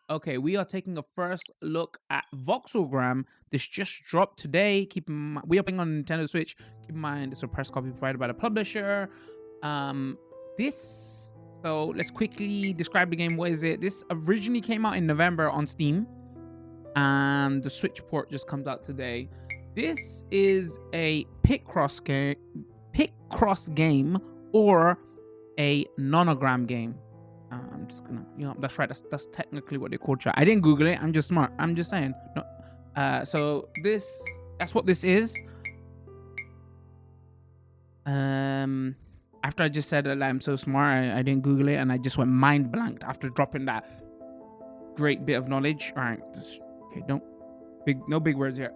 Okay, we are taking a first look at Voxelgram. This just dropped today. Keep in mind, we are playing on Nintendo Switch. Keep in mind, it's a press copy provided by the publisher. Um, this. So let's quickly describe the game. What is it? This originally came out in November on Steam, and the Switch port just comes out today. This is a Picross game, or a nonogram game. I'm just gonna, that's right. That's technically what they call chat. I didn't Google it. I'm just smart. I'm just saying. No, so that's what this is. Um, After I just said that I'm so smart, I didn't Google it, and I just went mind blanked after dropping that great bit of knowledge. All right, okay, don't no big words here.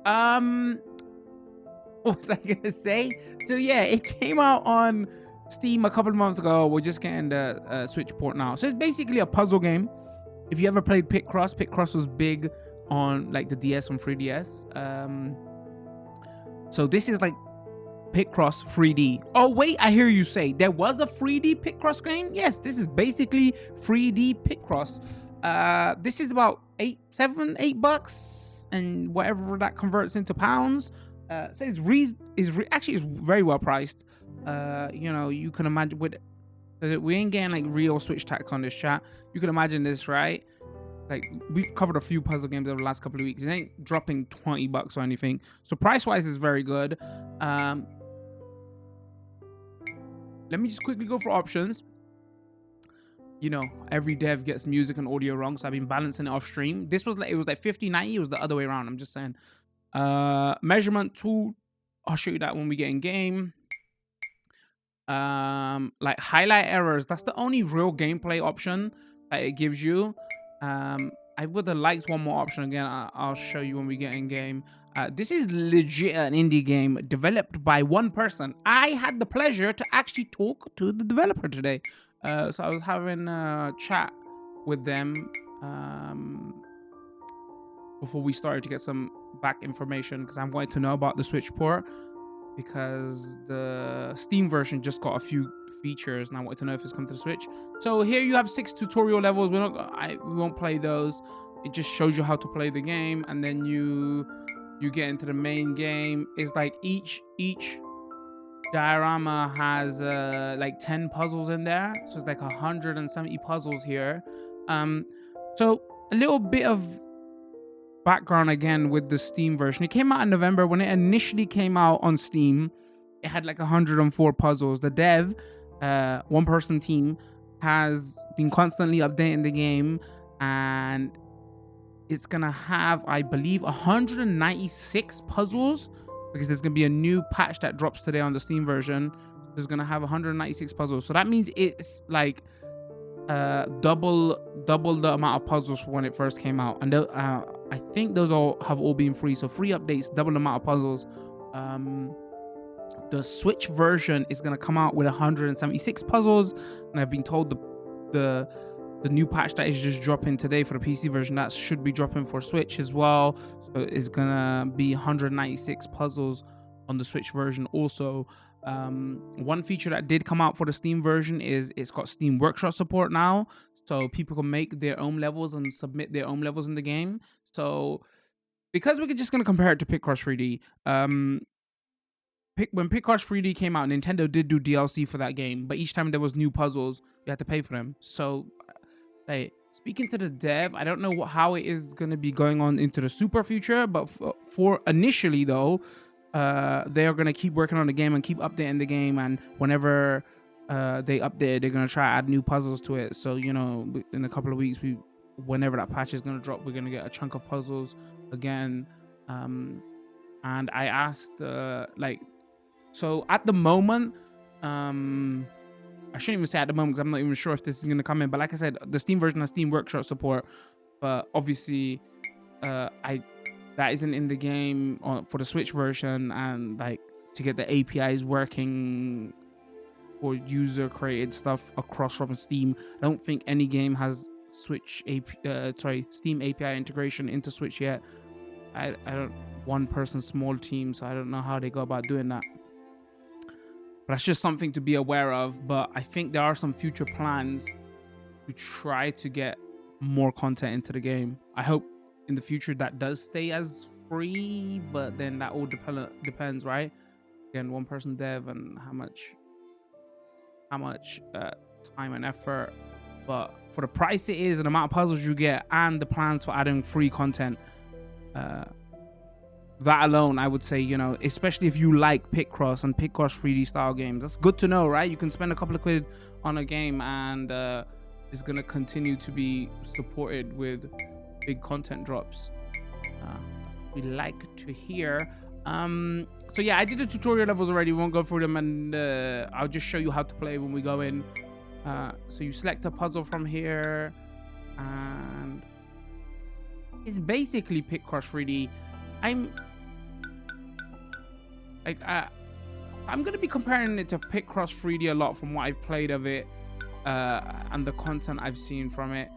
What was I gonna say? So yeah, it came out on Steam a couple of months ago. We're just getting the Switch port now. So it's basically a puzzle game. If you ever played Picross, Picross was big on like the DS and 3DS. So this is like Picross 3D. Oh wait, I hear you say there was a 3D Picross game. Yes, this is basically 3D Picross. This is about $8 and whatever that converts into pounds. So actually it's very well priced. You can imagine with we ain't getting like real Switch tax on this chat. You can imagine this, right? Like we've covered a few puzzle games over the last couple of weeks. It ain't dropping $20 or anything. So price wise is very good. Let me just quickly go for options. Every dev gets music and audio wrong, so I've been balancing it off stream. This was like, it was like 50/90. It was the other way around. I'm just saying. Measurement tool, I'll show you that when we get in game. Like highlight errors, that's the only real gameplay option that it gives you. I would have liked one more option. Again, I'll show you when we get in game. This is legit an indie game developed by one person. I had the pleasure to actually talk to the developer today. So I was having a chat with them before we started to get some back information, because I'm wanting to know about the Switch port, because the Steam version just got a few features and I wanted to know if it's come to the Switch. So here you have 6 tutorial levels. We won't play those. It just shows you how to play the game, and then you get into the main game. It's like each diorama has like 10 puzzles in there, so it's like 170 puzzles here. So a little bit of background again with the Steam version. It came out in November. When it initially came out on Steam, it had like 104 puzzles. The dev, one person team, has been constantly updating the game, and it's gonna have, I believe, 196 puzzles, because there's gonna be a new patch that drops today on the Steam version. There's gonna have 196 puzzles, so that means it's like double the amount of puzzles when it first came out. And I think those have all been free, so free updates, double the amount of puzzles. The Switch version is going to come out with 176 puzzles, and I've been told the new patch that is just dropping today for the PC version, that should be dropping for Switch as well. So it's gonna be 196 puzzles on the Switch version also. One feature that did come out for the Steam version is it's got Steam Workshop support now, so people can make their own levels and submit their own levels in the game. So because we're just gonna compare it to Picross 3D, when Picross 3D came out, Nintendo did do DLC for that game, but each time there was new puzzles, you had to pay for them. So, like, speaking to the dev, I don't know how it is going to be going on into the super future, but for initially though, they are going to keep working on the game and keep updating the game, and whenever they update, they're going to try to add new puzzles to it. So, in a couple of weeks, whenever that patch is going to drop, we're going to get a chunk of puzzles again. And I asked, so at the moment, I shouldn't even say at the moment, because I'm not even sure if this is going to come in. But like I said, the Steam version has Steam Workshop support, but obviously, that isn't in the game for the Switch version. And like, to get the APIs working for user created stuff across from Steam, I don't think any game has Steam API integration into Switch yet. I don't, one person small team, so I don't know how they go about doing that. But that's just something to be aware of. But I think there are some future plans to try to get more content into the game. I hope in the future that does stay as free, but then that all depends, right? Again, one person dev and how much time and effort. But for the price it is and the amount of puzzles you get and the plans for adding free content, that alone, I would say, especially if you like Picross and Picross 3D style games, that's good to know, right? You can spend a couple of quid on a game and it's gonna continue to be supported with big content drops. We like to hear. So yeah, I did the tutorial levels already. We won't go through them, and I'll just show you how to play when we go in. So you select a puzzle from here, and it's basically Picross 3D. I'm gonna be comparing it to Picross 3D a lot from what I've played of it and the content I've seen from it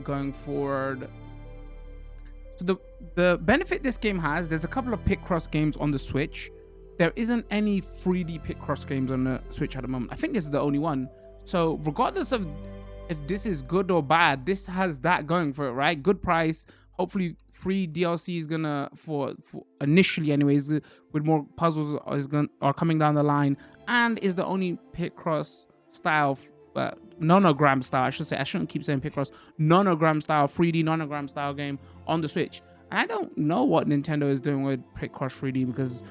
going forward. So the benefit this game has, there's a couple of Picross games on the Switch. There isn't any 3D Picross games on the Switch at the moment. I think this is the only one. So regardless of if this is good or bad, this has that going for it, right? Good price. Hopefully free DLC is gonna for initially anyways, with more puzzles are coming down the line, and is the only Picross style nonogram style, I should say. I shouldn't keep saying Picross. Nonogram style, 3D nonogram style game on the Switch. And I don't know what Nintendo is doing with Picross 3D, because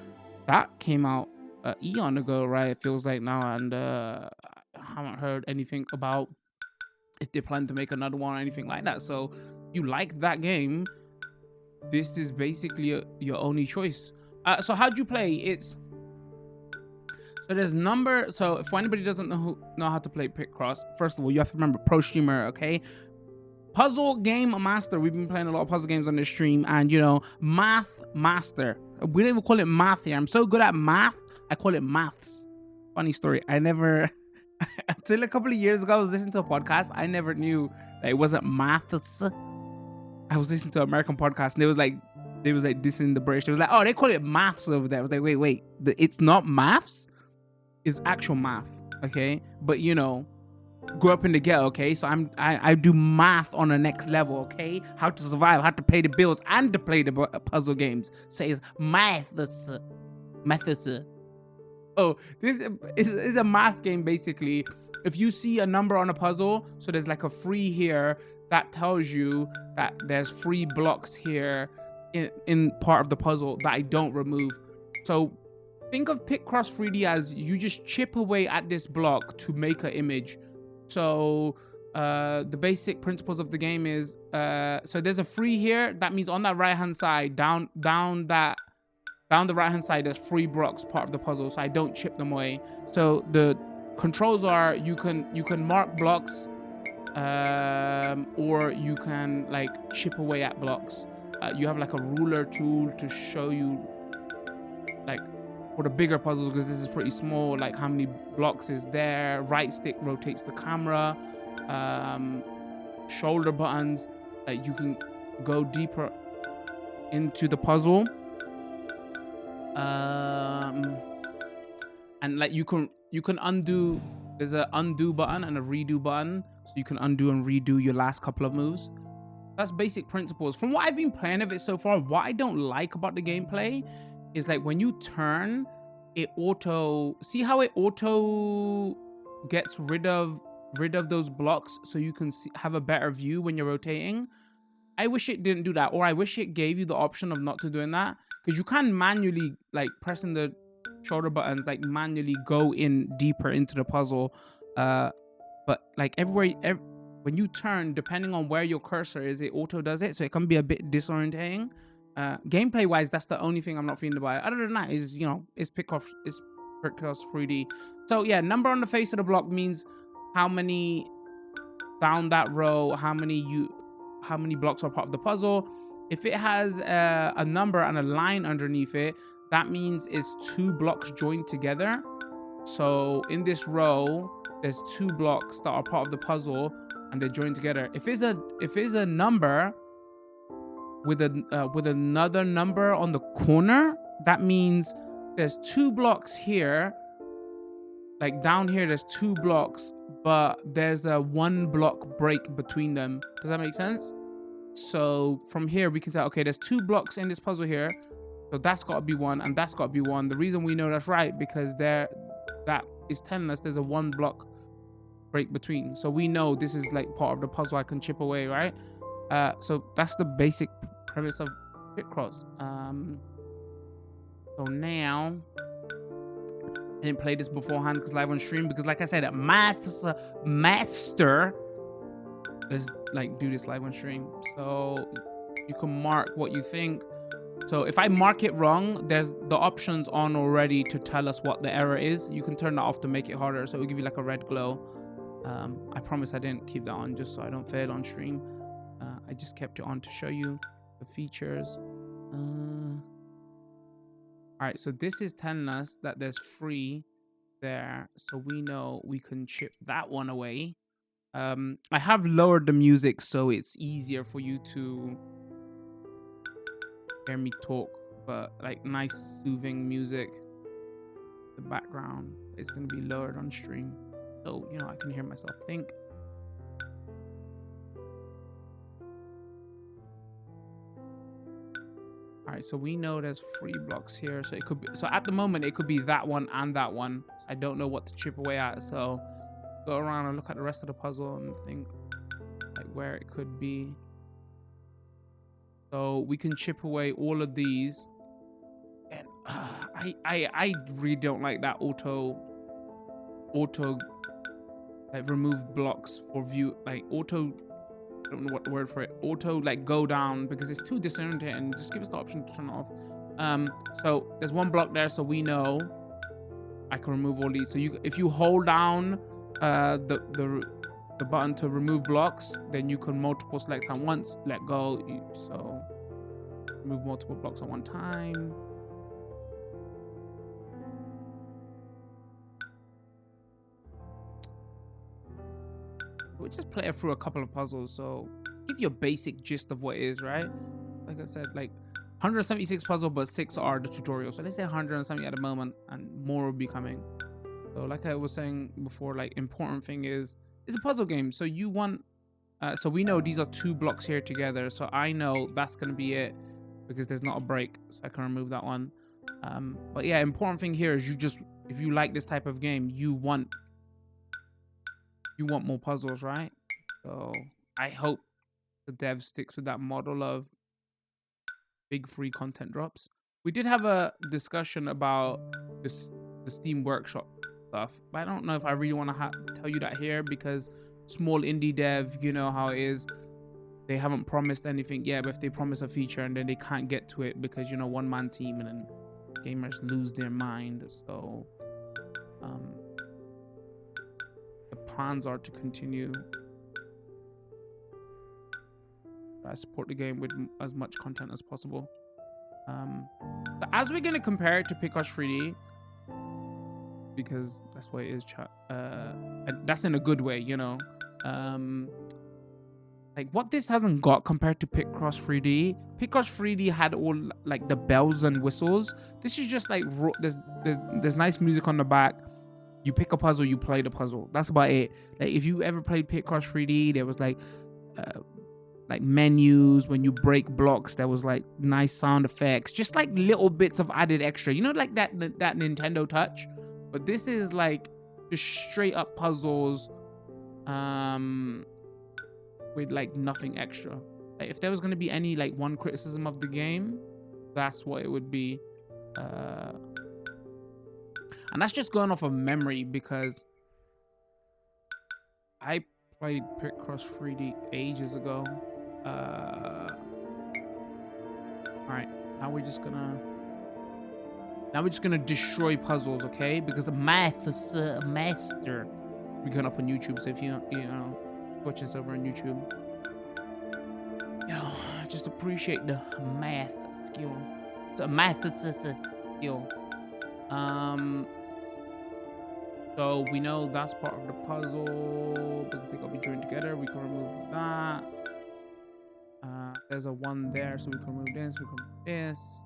that came out eon ago, right? It feels like now, and I haven't heard anything about if they plan to make another one or anything like that. So you like that game, this is basically your only choice. So how do you play? So there's number. So if anybody doesn't know how to play Picross, first of all, you have to remember pro streamer, okay? Puzzle game master. We've been playing a lot of puzzle games on this stream, and math master. We don't even call it math here. I'm so good at math, I call it maths. Funny story. I never until a couple of years ago, I was listening to a podcast. I never knew that it wasn't maths. I was listening to an American podcast, and they was like dissing the British. They was like, oh, they call it maths over there. I was like, wait, it's not maths. It's actual math, okay? But grew up in the ghetto, okay? So I do math on the next level, okay? How to survive, how to pay the bills, and to play the puzzle games. So it's maths. Oh, this is a math game basically. If you see a number on a puzzle, so there's like a free here, that tells you that there's free blocks here in part of the puzzle that I don't remove. So think of Picross 3D as you just chip away at this block to make an image. So the basic principles of the game is so there's a free here. That means on that right hand side, down the right hand side, there's free blocks part of the puzzle, so I don't chip them away. So the controls are you can mark blocks, or you can like chip away at blocks. You have like a ruler tool to show you, like for the bigger puzzles, because this is pretty small, like how many blocks is there. Right stick rotates the camera. Shoulder buttons, like you can go deeper into the puzzle. And like you can undo. There's an undo button and a redo button, so you can undo and redo your last couple of moves. That's basic principles. From what I've been playing of it so far, what I don't like about the gameplay is like when you turn, it see how it auto gets rid of those blocks, so you can have a better view when you're rotating. I wish it didn't do that, or I wish it gave you the option of not to doing that, because you can manually, like pressing the shoulder buttons, like manually go in deeper into the puzzle. But like everywhere, when you turn, depending on where your cursor is, it auto does it, so it can be a bit disorientating. Gameplay wise, that's the only thing I'm not feeling about it. Other than that, is it's Picross 3D. So yeah, number on the face of the block means how many down that row, how many blocks are part of the puzzle. If it has a number and a line underneath it, that means it's 2 blocks joined together. So in this row, there's 2 blocks that are part of the puzzle and they're joined together. If it's a number with another number on the corner, that means there's 2 blocks here. Like down here, there's 2 blocks but there's a 1 block break between them. Does that make sense? So from here we can tell, okay, there's 2 blocks in this puzzle here. So that's got to be 1 and that's got to be 1. The reason we know that's right because that is telling us there's a 1 block break between. So we know this is like part of the puzzle I can chip away, right? So that's the basic premise of Picross. So now I didn't play this beforehand because live on stream, because like I said, master, let's like do this live on stream. So you can mark what you think. So if I mark it wrong, there's the options on already to tell us what the error is. You can turn that off to make it harder, so it'll give you like a red glow. I promise I didn't keep that on just so I don't fail on stream. I just kept it on to show you the features. All right, so this is telling us that there's 3 there, so we know we can chip that one away. I have lowered the music so it's easier for you to hear me talk, but like nice soothing music. The background is going to be lowered on stream, so you know I can hear myself think. All right, so we know there's 3 blocks here, so it could be, so at the moment it could be that one and that one. So I don't know what to chip away at, so go around and look at the rest of the puzzle and think like where it could be. So we can chip away all of these, and I really don't like that auto like remove blocks for view, like auto, I don't know what the word for it, auto like go down, because it's too disorienting. Just give us the option to turn it off. So there's 1 block there, so we know I can remove all these. So if you hold down the button to remove blocks, then you can multiple select at once, let go. So remove multiple blocks at one time. We'll just play through a couple of puzzles, so give you a basic gist of what it is, right? Like I said, like 176 puzzle, but 6 are the tutorial. So let's say 170 at the moment, and more will be coming. So like I was saying before, like important thing is it's a puzzle game, so you want so we know these are 2 blocks here together, so I know that's gonna be it because there's not a break, so I can remove that one. But yeah, important thing here is if you like this type of game, you want more puzzles, right? So I hope the dev sticks with that model of big free content drops. We did have a discussion about the Steam Workshop stuff, but I don't know if I really want to tell you that here, because small indie dev, you know how it is. They haven't promised anything yet, but if they promise a feature and then they can't get to it because, you know, 1-man team, and then gamers lose their mind. So the plans are to continue. I support the game with as much content as possible. But as we're gonna compare it to Picross 3D, because that's what it is, chat. And that's in a good way, you know. Like what this hasn't got compared to Picross 3D. Picross 3D had all like the bells and whistles. This is just like there's nice music on the back. You pick a puzzle, you play the puzzle. That's about it. Like if you ever played Picross 3D, there was like menus when you break blocks. There was like nice sound effects, just like little bits of added extra. You know, like that Nintendo Touch. But this is like just straight up puzzles, with like nothing extra. Like if there was gonna be any like one criticism of the game, that's what it would be. And that's just going off of memory, because I played Picross 3D ages ago. All right, now we're just gonna destroy puzzles, okay? Because the math is master. We're going up on YouTube, so if you know watch us over on YouTube, you know, just appreciate the math skill. So math is a skill. So we know that's part of the puzzle because they gotta be joined together. We can remove that. There's a 1 there, so we can remove this. We can remove this.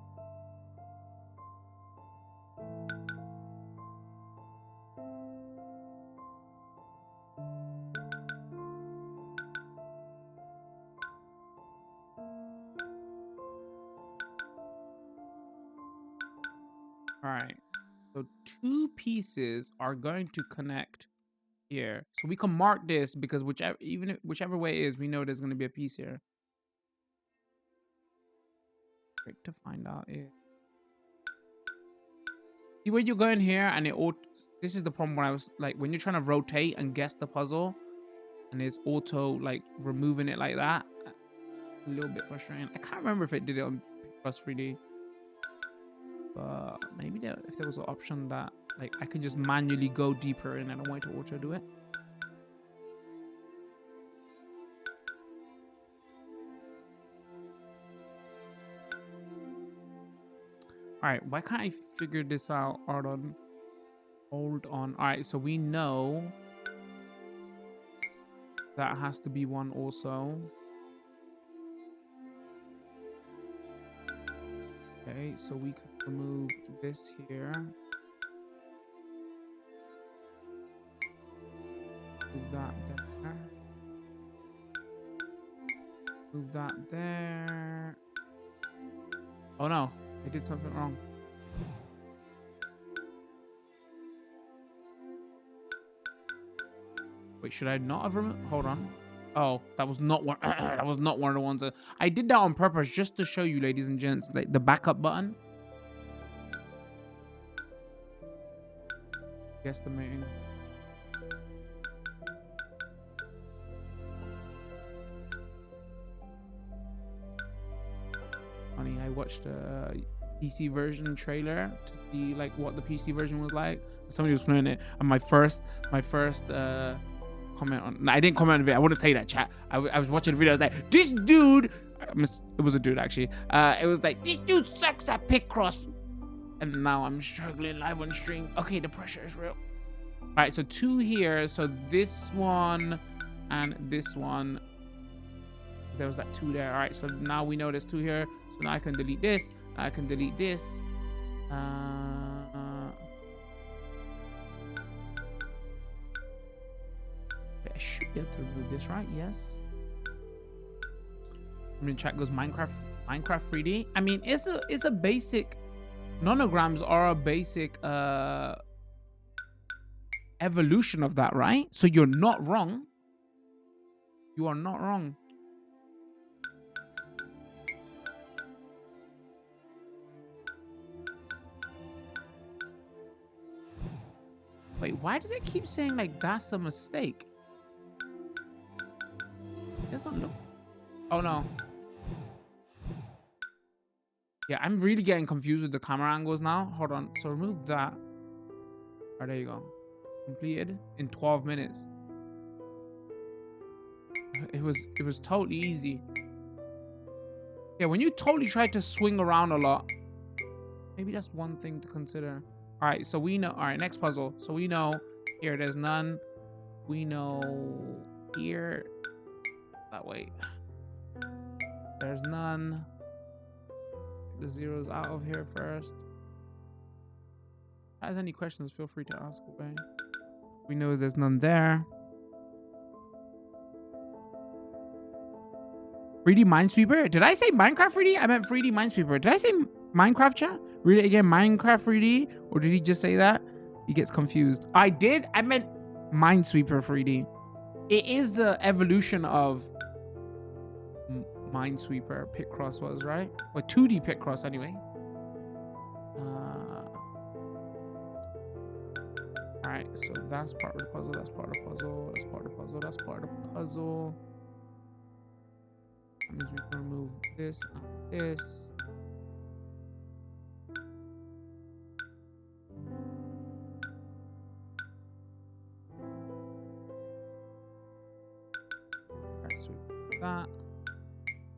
All right. So 2 pieces are going to connect here. So we can mark this because whichever way it is, we know there's going to be a piece here. Trick to find out is see where you go in here and this is the problem when I was like when you're trying to rotate and guess the puzzle and it's auto like removing it like that. A little bit frustrating. I can't remember if it did it on Picross 3D. But maybe if there was an option that like I could just manually go deeper and I don't want it to auto do it. All right, why can't I figure this out? Hold on. All right, so we know that has to be one also. Okay, so we could remove this here. Move that there. Move that there. Oh no, I did something wrong. Wait, should I not have removed? Hold on. Oh, that was not one. That was not one of the ones that I did that on purpose just to show you, ladies and gents, like the backup button. Guesstimating. Funny, I watched a PC version trailer to see like what the PC version was like. Somebody was playing it, and my first comment on. No, I didn't comment on the video. I want to say that, chat. I was watching the video. I was like, this dude. It was a dude actually. It was like this dude sucks at Picross, and now I'm struggling live on stream. Okay, the pressure is real. All right, so 2 here. So this one and this one. There was that 2 there. All right, so now we know there's 2 here. So now I can delete this. I can delete this. I should be able to remove this, right? Yes. I mean, chat goes Minecraft 3D. I mean, it's a basic. Nonograms are a basic evolution of that, right? So you're not wrong. You are not wrong. Wait, why does it keep saying like that's a mistake? It doesn't look. Oh no. Yeah, I'm really getting confused with the camera angles now. Hold on. So remove that. Oh, there you go. Completed in 12 minutes. It was totally easy. Yeah, when you totally try to swing around a lot, maybe that's one thing to consider. All right, so we know. All right, next puzzle. So we know here there's none. We know here that way there's none. The zeros out of here first. If there's any questions, feel free to ask away. We know there's none there. 3D Minesweeper? Did I say Minecraft 3D? I meant 3D Minesweeper. Did I say Minecraft, chat? Read it again, Minecraft 3D? Or did he just say that? He gets confused. I did? I meant Minesweeper 3D. It is the evolution of Minesweeper. Picross was, right? Or 2D Picross anyway. Alright, so that's part of the puzzle. That's part of the puzzle. That's part of the puzzle. That's part of the puzzle. That means we can remove this and this. Alright, so we can remove that.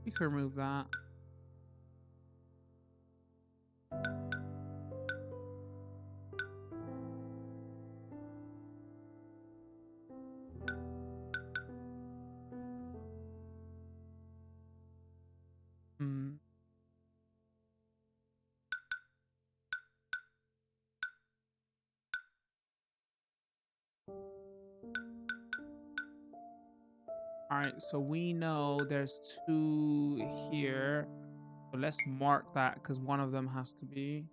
We can remove that. All right, so we know there's 2 here. So let's mark that because one of them has to be.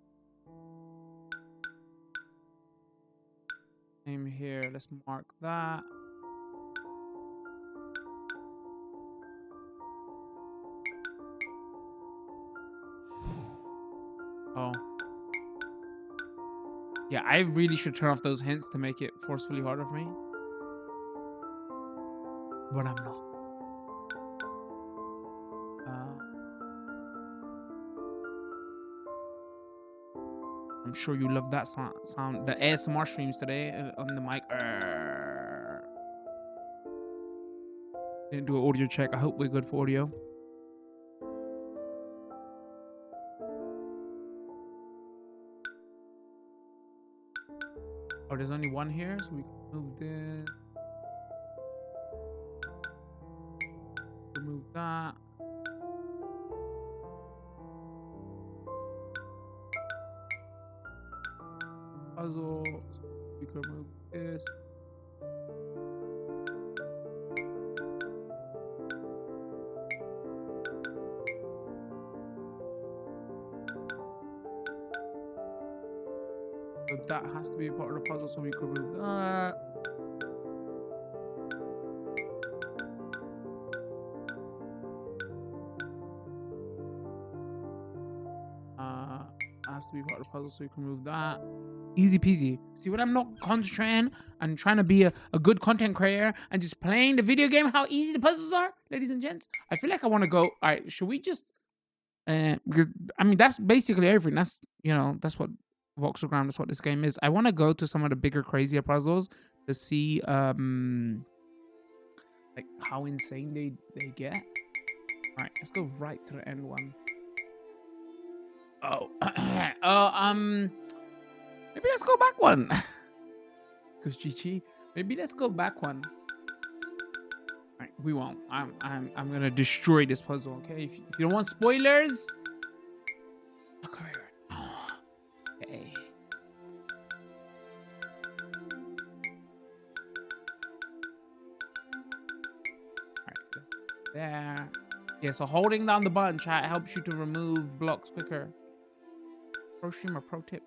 Same here. Let's mark that. Oh. Yeah, I really should turn off those hints to make it forcefully harder for me. But I'm not. I'm sure you love that sound. The ASMR streams today on the mic. Didn't do an audio check. I hope we're good for audio. Oh, there's only one here, so we can move this. Remove that. Puzzle. So we can remove this. So that has to be a part of the puzzle, so we can remove that. Has to be part of the puzzle, so we can remove that. Easy peasy. See, when I'm not concentrating and trying to be a good content creator and just playing the video game, how easy the puzzles are, ladies and gents. I feel like I want to go. All right, should we just because I mean that's basically everything. That's that's what Voxelgram, that's what this game is. I want to go to some of the bigger, crazier puzzles to see like how insane they get. All right, let's go right to the end one. Oh, maybe let's go back one. Cause GG. Maybe let's go back one. All right, we won't. I'm gonna destroy this puzzle. Okay, if you don't want spoilers, look over here. Oh, okay. All right, there. Yeah, so holding down the button, chat, helps you to remove blocks quicker. Pro streamer pro tip.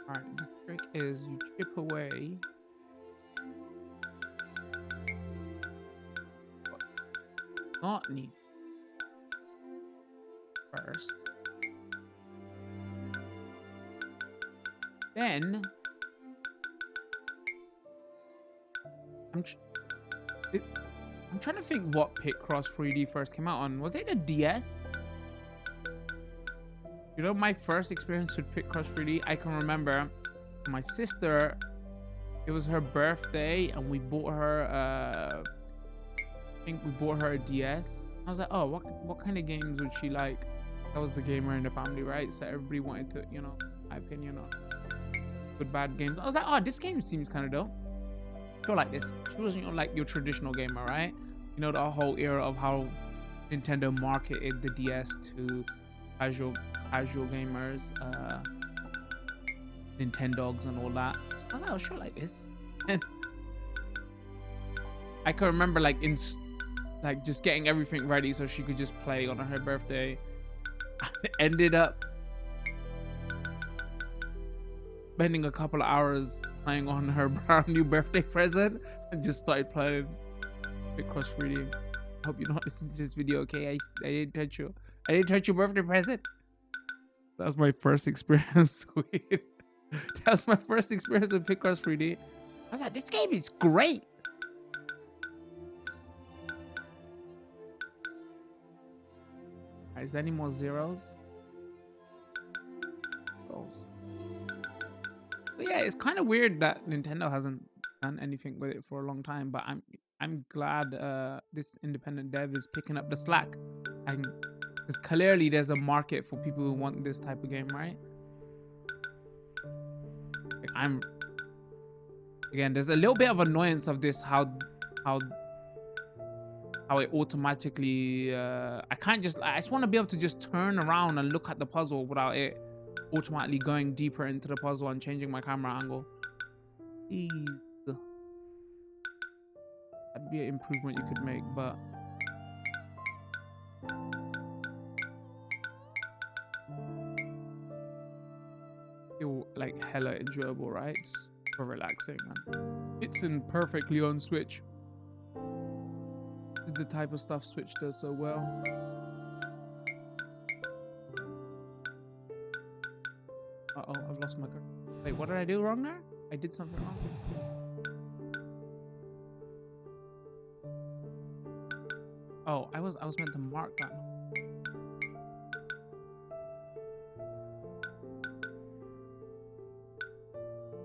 All right, the trick is you chip away. Not need first. Then I'm trying to think what Picross 3D first came out on. Was it a DS? You know, my first experience with Picross 3D, I can remember my sister, it was her birthday and we bought her I think we bought her a DS. I was like, oh, what kind of games would she like? That was the gamer in the family, right? So everybody wanted to, my opinion on good bad games. I was like, oh, this game seems kind of dope. Feel like this. She wasn't like your traditional gamer, right? You know, the whole era of how Nintendo marketed the DS to casual gamers, Nintendogs and all that. So I was like, oh, sure, like this. And I can remember like just getting everything ready so she could just play on her birthday. I ended up spending a couple of hours playing on her brand new birthday present and just started playing Picross 3D. Hope you're not listening to this video, okay? I didn't touch you. I didn't touch your birthday present. That was my first experience with Picross 3D. I was like, this game is great. Alright, is there any more zeros? So yeah, it's kind of weird that Nintendo hasn't done anything with it for a long time, but I'm glad this independent dev is picking up the slack. Because clearly there's a market for people who want this type of game, right? Like again, there's a little bit of annoyance of this, how it automatically I just want to be able to just turn around and look at the puzzle without it automatically going deeper into the puzzle and changing my camera angle. Please. that'd be an improvement you could make, but still like hella enjoyable, right? Super relaxing, man. Fits in perfectly on Switch. This is the type of stuff Switch does so well. Uh-oh, I've lost my cursor. Wait, what did I do wrong there? I did something wrong. Oh, I was meant to mark that.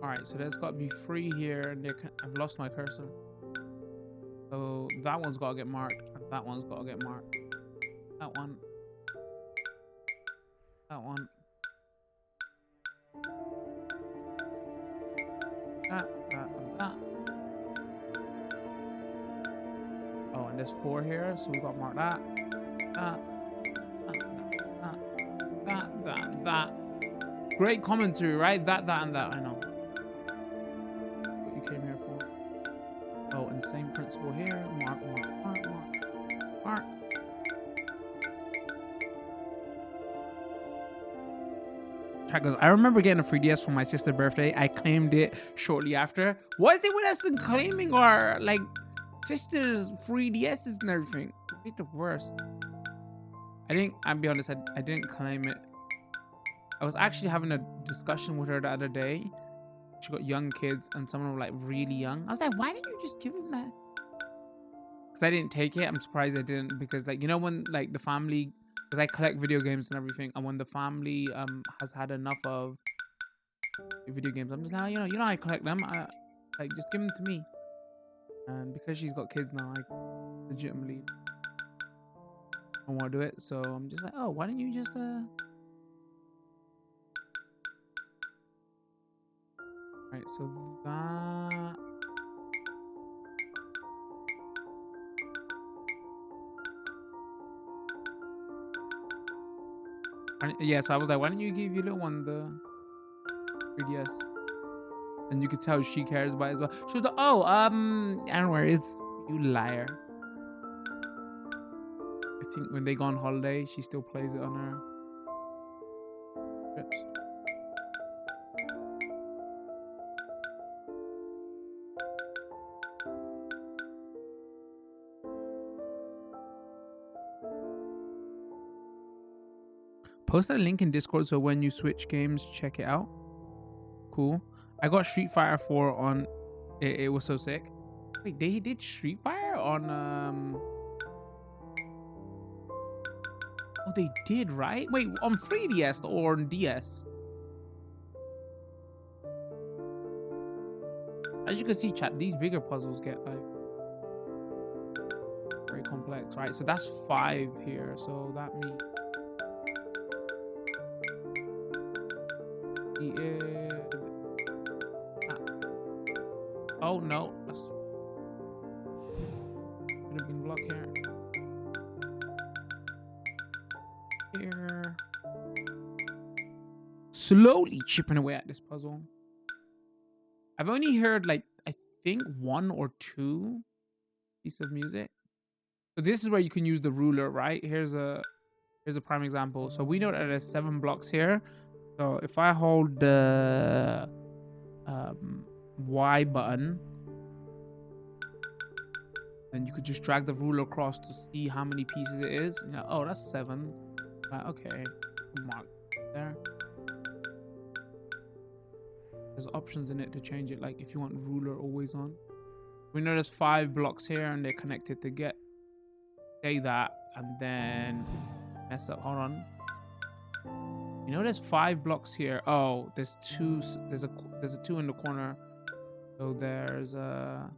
All right, so there's got to be 3 here, and I've lost my cursor. So that one's got to get marked, and that one's got to get marked. That one. That one. That, and that. Oh, and there's 4 here, so we got to mark that. That. Great commentary, right? That, and that. I know. What you came here for. Oh, and same principle here. Mark. Chat goes, I remember getting a 3DS for my sister's birthday. I claimed it shortly after. What is it with us and claiming our, like, sister's 3DSs and everything? It's the worst. I'll be honest, I didn't claim it. I was actually having a discussion with her the other day. She got young kids, and some of them were like really young. I was like, why didn't you just give them that? Because I didn't take it. I'm surprised I didn't, because like, you know, when like the family, because I collect video games and everything, and when the family has had enough of video games, I'm just like, you know I collect them. Like, just give them to me. And because she's got kids now, I legitimately don't want to do it. So I'm just like, oh, why don't you just Right, so that. Yeah, so I was like, why don't you give your little one the 3DS? And you could tell she cares about it as well. She was like, oh, I don't know, it's you liar. I think when they go on holiday, she still plays it on her trips. Posted a link in Discord so when you switch games, check it out. Cool. I got Street Fighter 4 on it was so sick. Wait, they did Street Fighter on oh, they did, right? Wait, on 3DS or on DS? As you can see, chat, these bigger puzzles get like very complex, right? So that's 5 here. So that means oh no, that's should have been blocked here. Here, slowly chipping away at this puzzle. I've only heard like I think 1 or 2 pieces of music. So this is where you can use the ruler, right? Here's a prime example. So we know that there's 7 blocks here. So if I hold the Y button, then you could just drag the ruler across to see how many pieces it is. You know, oh, that's 7. Okay, mark there. There's options in it to change it, like if you want ruler always on. We know there's 5 blocks here, and they're connected to say that, and then mess up. Hold on. You know, there's 5 blocks here. Oh, there's 2. There's a 2 in the corner. So there's a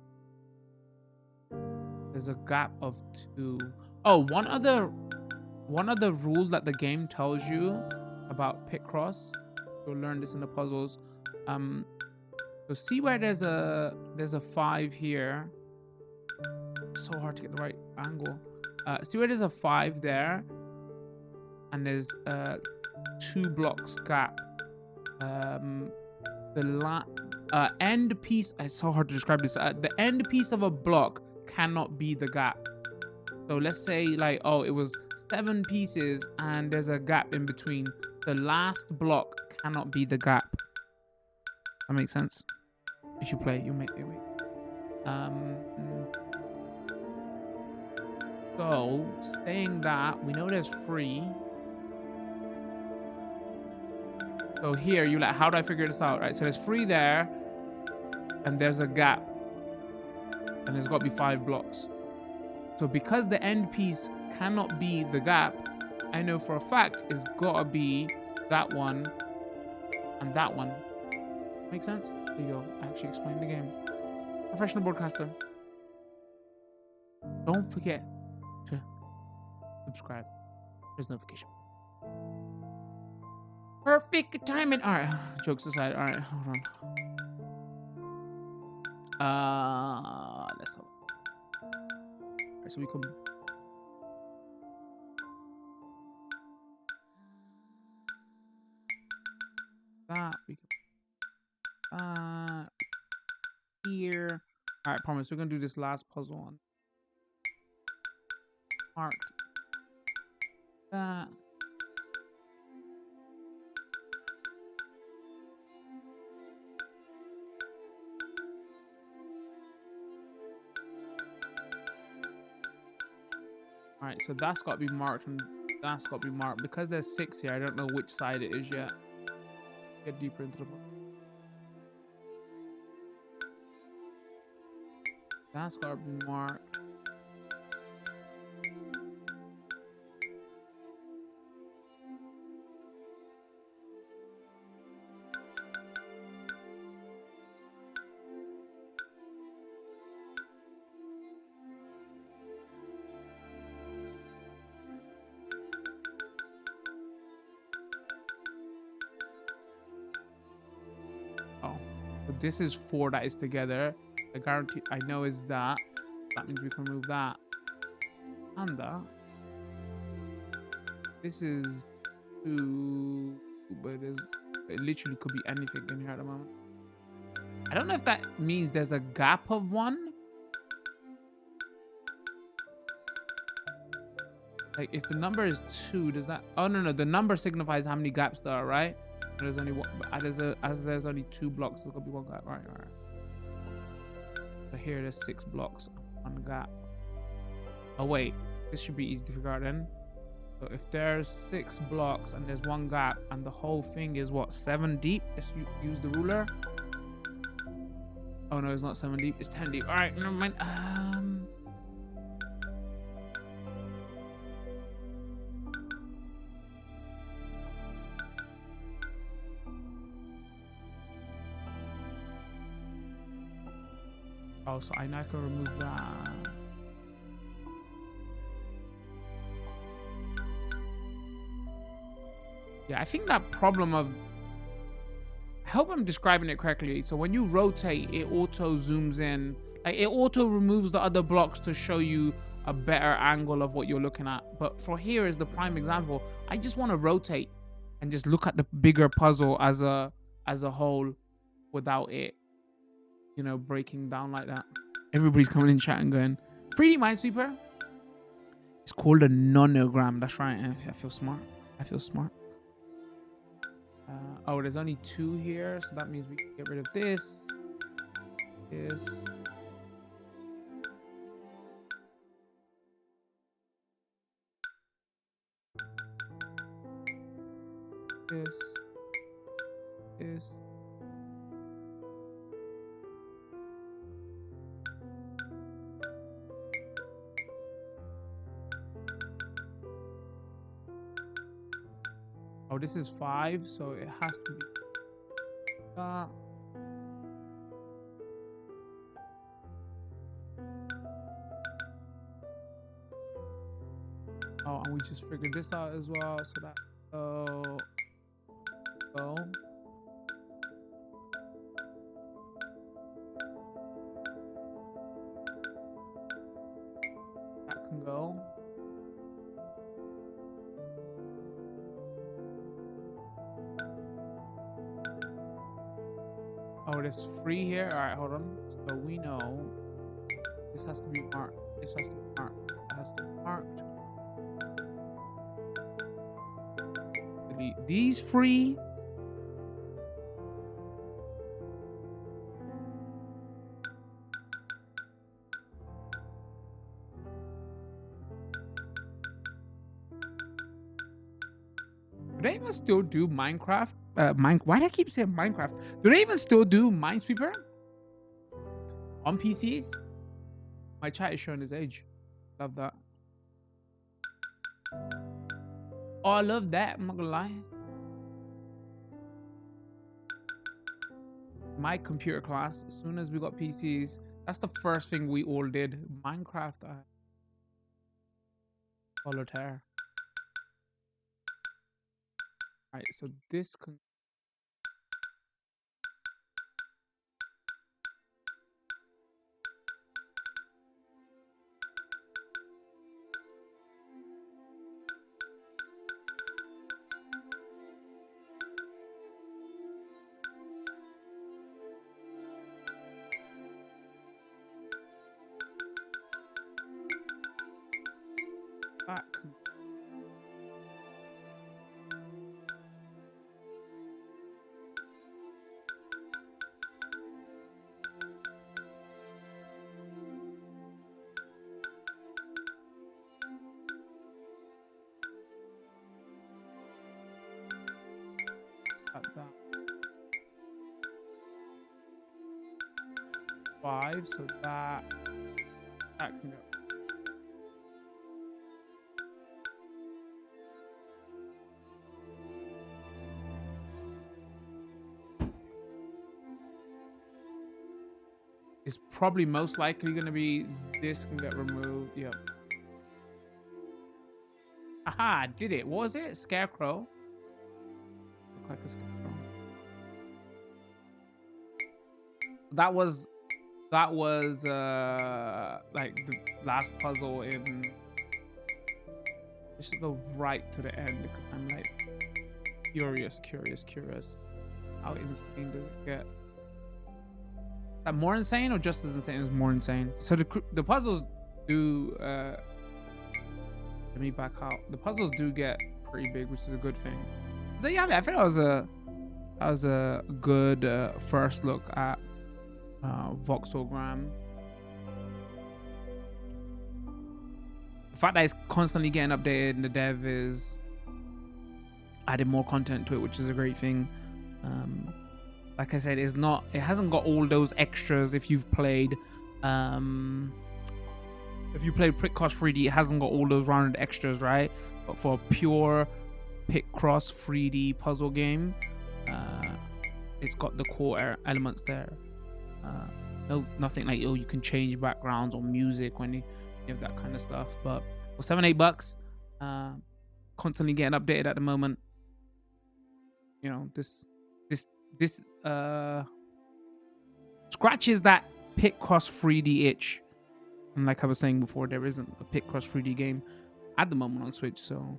gap of 2. Oh, one other rule that the game tells you about Picross. You'll learn this in the puzzles. So see where there's a 5 here. It's so hard to get the right angle. See where there's a 5 there, and there's 2 blocks gap. The end piece. It's so hard to describe this. The end piece of a block cannot be the gap. So let's say like, oh, it was 7 pieces and there's a gap in between. The last block cannot be the gap. That makes sense. If you play, you'll make it. Wait. So saying that, we know there's 3. So here, you like, how do I figure this out, right? So there's 3 there, and there's a gap, and there's got to be 5 blocks. So because the end piece cannot be the gap, I know for a fact it's got to be that one and that one. Make sense? There you go. I actually explained the game. Professional broadcaster. Don't forget to subscribe. There's notification. Perfect timing. All right. Jokes aside. All right. Hold on. Let's hope. All right, so we come. That we can. Here. All right. Promise. We're gonna do this last puzzle on. Mark. That. All right, so that's got to be marked and that's got to be marked. Because there's 6 here, I don't know which side it is yet. Get deeper into the book. That's got to be marked. Oh, so this is 4 that is together. I guarantee I know is that. That means we can remove that. And that. This is 2, but it literally could be anything in here at the moment. I don't know if that means there's a gap of 1. Like if the number is 2, does that? Oh no, the number signifies how many gaps there are, right? There's only one. As there's only 2 blocks, there's gonna be 1 gap. All right. So here there's 6 blocks, 1 gap. Oh wait, this should be easy to figure out then. So if there's 6 blocks and there's 1 gap and the whole thing is what, 7 deep? Let's use the ruler. Oh no, it's not 7 deep. It's 10 deep. All right, never mind. Oh, so I now can remove that. Yeah, I think that problem of... I hope I'm describing it correctly. So when you rotate, it auto zooms in. Like, it auto removes the other blocks to show you a better angle of what you're looking at. But for here is the prime example. I just want to rotate and just look at the bigger puzzle as a whole without it, you know, breaking down like that. Everybody's coming in chat and going, 3D Minesweeper. It's called a nonogram. That's right. I feel smart. I feel smart. Oh, there's only 2 here, so that means we can get rid of this. This. This. Oh, this is 5, so it has to be that. Oh, and we just figured this out as well, so that go. That can go. Oh, there's 3 here. All right, hold on. So we know This has to be marked. This has to be marked. That has to be marked. Delete these free. Do they even still do Minecraft? Why do I keep saying Minecraft? Do they even still do Minesweeper on PCs? My chat is showing his age. Love that. Oh, I love that. I'm not gonna lie. My computer class, as soon as we got PCs, that's the first thing we all did. Minecraft. Solitaire. Alright, so this can back. Like that. 5, so that can go. It's probably most likely gonna be this can get removed. Yep. Aha, did it. What was it? Scarecrow. Look like a scarecrow. That was like the last puzzle in. I should go right to the end because I'm like curious. How insane does it get? Is that more insane or just as insane as more insane? So the puzzles do let me back out. The puzzles do get pretty big, which is a good thing. But yeah, I think that was a good first look at Voxelgram. The fact that it's constantly getting updated and the dev is adding more content to it, which is a great thing. Like I said, it hasn't got all those extras. If you've played Picross 3D, it hasn't got all those rounded extras, right? But for a pure Picross 3D puzzle game, it's got the core elements there. Nothing like, oh, you can change backgrounds or music when you have that kind of stuff. But for $7-8, constantly getting updated at the moment. You know, this scratches that Picross 3D itch. And like I was saying before, there isn't a Picross 3D game at the moment on Switch. So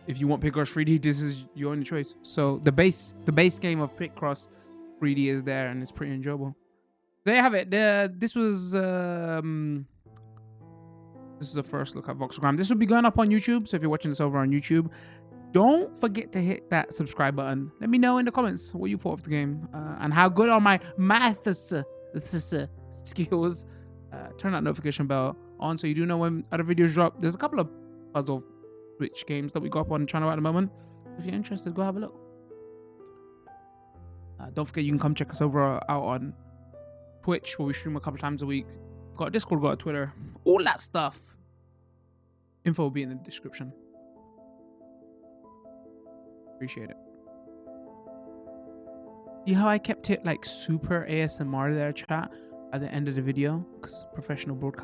if you want Picross 3D, this is your only choice. So the base game of Picross 3D is there, and it's pretty enjoyable. There you have it. This was the first look at Voxelgram. This will be going up on YouTube. So if you're watching this over on YouTube, don't forget to hit that subscribe button. Let me know in the comments what you thought of the game and how good are my math skills. Turn that notification bell on so you do know when other videos drop. There's a couple of puzzle Switch games that we got up on the channel at the moment. If you're interested, go have a look. Don't forget you can come check us over out on Twitch, where we stream a couple times a week. Got a Discord, got a Twitter, all that stuff. Info will be in the description. Appreciate it. See how I kept it like super ASMR there, chat, at the end of the video? Because professional broadcast.